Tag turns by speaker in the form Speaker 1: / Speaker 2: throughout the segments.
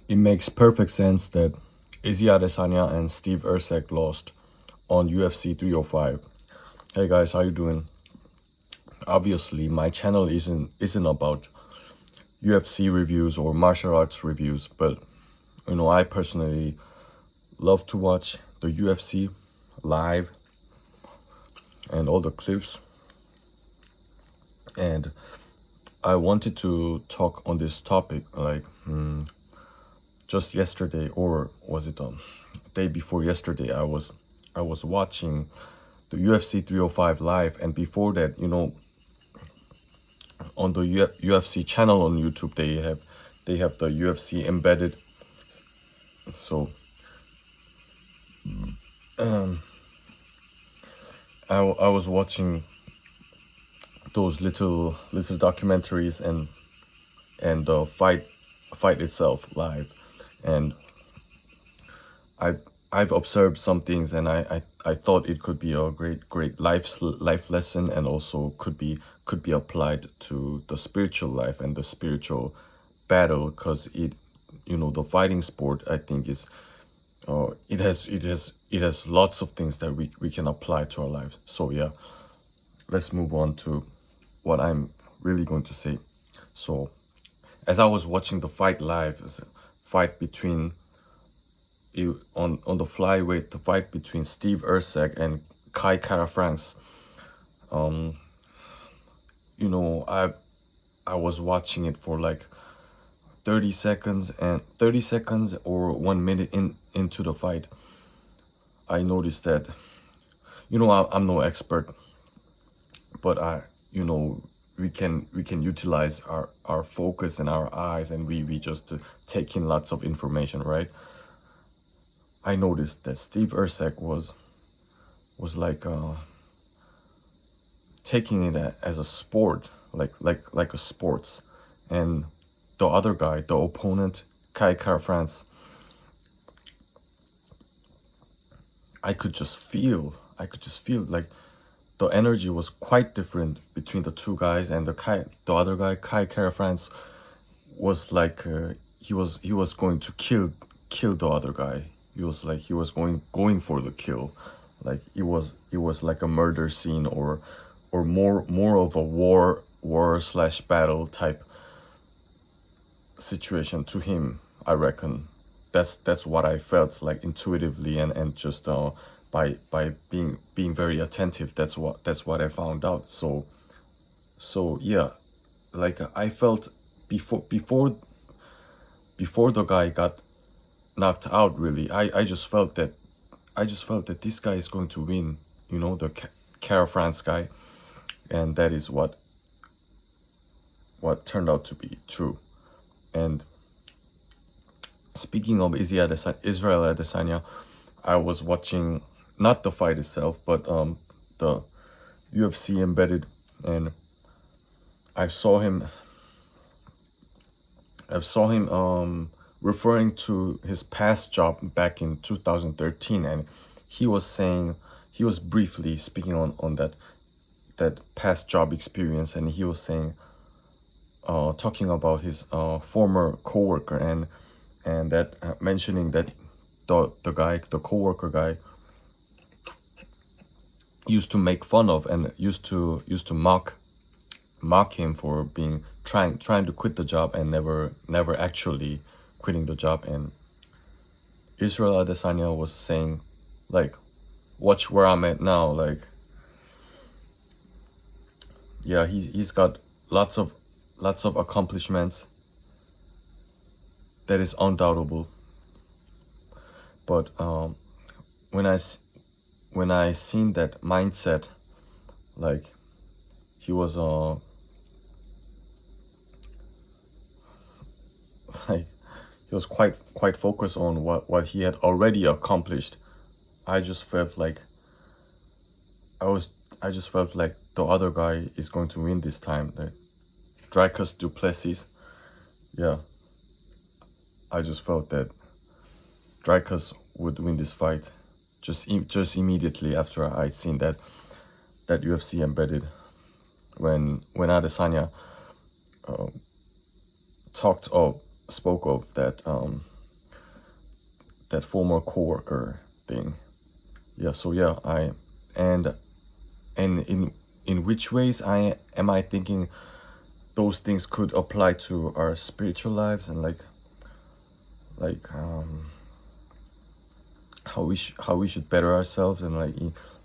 Speaker 1: it makes perfect sense that Izzy Adesanya and Steve Erceg lost on UFC 305. Hey guys, how you doing? Obviously, my channel isn't about UFC reviews or martial arts reviews, but I personally love to watch the UFC live and all the clips, and I wanted to talk on this topic like just yesterday, or was it day before yesterday. I was watching the UFC 305 live, and before that, on the UFC channel on YouTube, they have the UFC embedded. So um, I was watching those little documentaries and the fight itself live, and I've I've observed some things, and I thought it could be a great life lesson, and also could be applied to the spiritual life and the spiritual battle, because the fighting sport, I think, is it has lots of things that we can apply to our lives. So yeah, let's move on to what I'm really going to say. So as I was watching the fight live, it's a fight between on the flyweight, the fight between Steve Erceg and Kai Kara-France. Um, I was watching it for like 30 seconds or 1 minute into the fight. I noticed that I'm no expert, but we can utilize our focus and our eyes, and we just take in lots of information, right? I noticed that Steve Erceg was like taking it as a sport, like a sports, and the other guy, the opponent, Kai Kara-France, I could just feel like the energy was quite different between the two guys, and the other guy, Kai Kara-France, was like he was going to kill the other guy. He was going for the kill, like it was like a murder scene, or more of a war slash battle type situation to him, I reckon. That's what I felt like intuitively, and just by being very attentive. That's what I found out. So yeah, like I felt before the guy got knocked out, really, I just felt that this guy is going to win, the Cara France guy, and that is what turned out to be true. And speaking of Israel Adesanya, I was watching not the fight itself, but the UFC embedded, and I saw him. I saw him referring to his past job back in 2013, and he was briefly speaking on that past job experience, and he was saying, talking about his former coworker, and that mentioning that the coworker guy used to make fun of, and used to mock him for being trying to quit the job, and never actually quitting the job. And Israel Adesanya was saying, like, watch where I'm at now. Like, yeah, he's got lots of accomplishments. That is undoubtable. But when I seen that mindset, like, he was like he was quite focused on what he had already accomplished. I just felt like I just felt like the other guy is going to win this time. The Dricus du Plessis. Yeah, I just felt that Dricus would win this fight just immediately after I'd seen that UFC embedded, when Adesanya uh, spoke of that that former coworker thing. Yeah, so yeah, and in which ways I thinking those things could apply to our spiritual lives, and like how we should better ourselves, and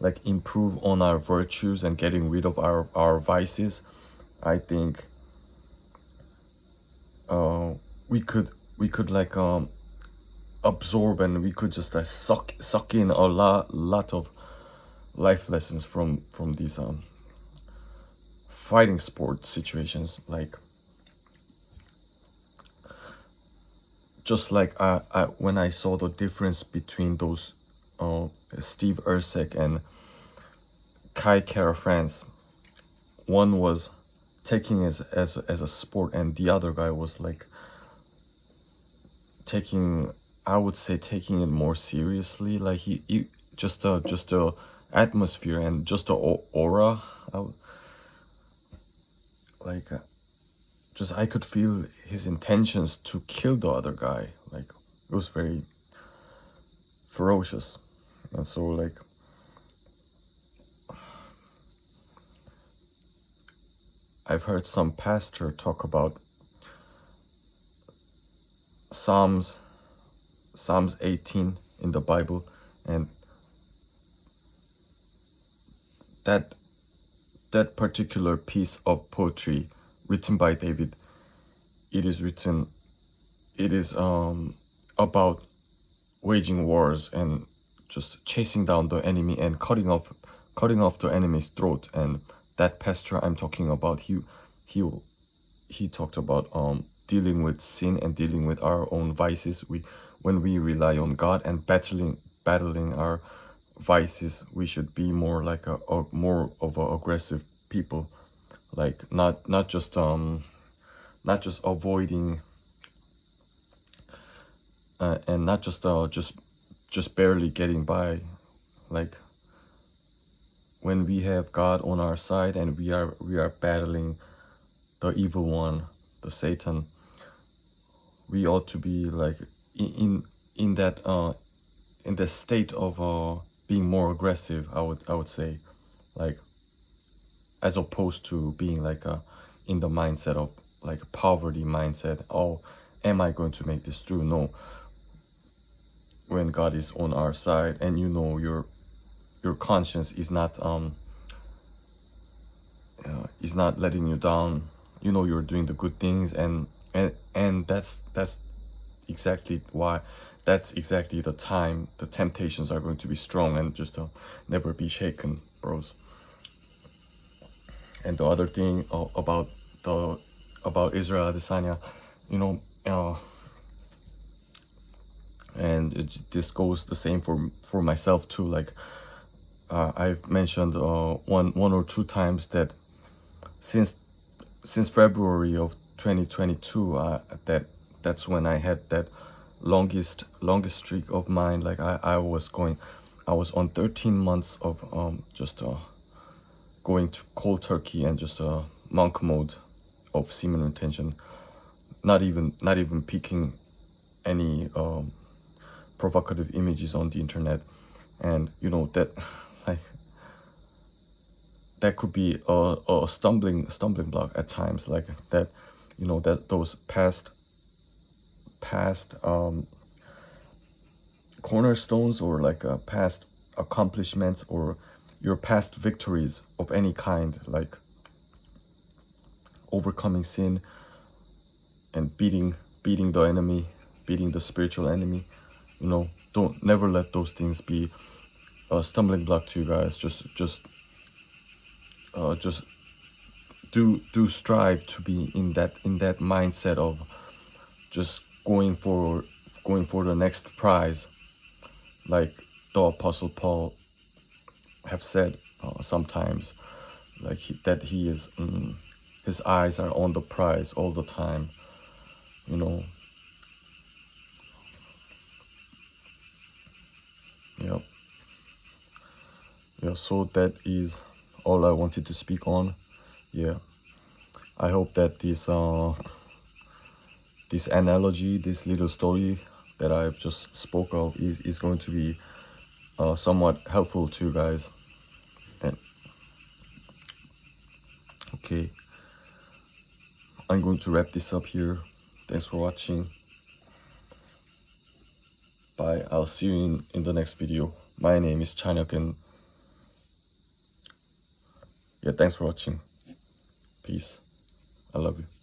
Speaker 1: like improve on our virtues and getting rid of our vices. I think uh we could like absorb, and we could just suck in a lot of life lessons from these fighting sport situations. Like just like when I saw the difference between those Steve Erceg and Kai Kara France, one was taking it as a sport, and the other guy was like taking, I would say, taking it more seriously. Like he just a atmosphere and just a aura. Like just I could feel his intentions to kill the other guy. Like it was very ferocious. And so like I've heard some pastor talk about Psalms 18 in the Bible, and that particular piece of poetry written by David, it is about waging wars and just chasing down the enemy and cutting off the enemy's throat. And that pastor I'm talking about, he talked about dealing with sin and dealing with our own vices. When we rely on God and battling our vices, we should be more like a more of a aggressive people, like not just avoiding and not just barely getting by. Like when we have God on our side and we are battling the evil one, the Satan, we ought to be like in that state of being more aggressive. I would say, like, as opposed to being like in the mindset of like poverty mindset. Oh, am I going to make this through? No. When God is on our side, and you know your conscience is not letting you down. You know you're doing the good things, and that's exactly why. That's exactly the time the temptations are going to be strong, and just never be shaken, bros. And the other thing about Israel Adesanya, you know, and this goes the same for myself too. Like I've mentioned one or two times that since February of 2022, that's when I had that longest streak of mine. Like I was on 13 months of just going to cold turkey and just monk mode of semen retention, not even picking any provocative images on the internet. And you know that like that could be a stumbling block at times, like that, you know, that those past cornerstones, or like past accomplishments, or your past victories of any kind, like overcoming sin and beating the enemy, beating the spiritual enemy. You know, don't never let those things be a stumbling block to you guys. Just do strive to be in that mindset of just going for the next prize, like the Apostle Paul have said sometimes, like that he is his eyes are on the prize all the time, you know. Yep. Yeah, so that is all I wanted to speak on. Yeah, I hope that this analogy, this little story that I've just spoke of is going to be somewhat helpful to you guys. And okay, I'm going to wrap this up here. Thanks for watching. Bye. I'll see you in the next video. My name is Chanyak, and yeah, thanks for watching. Peace. I love you.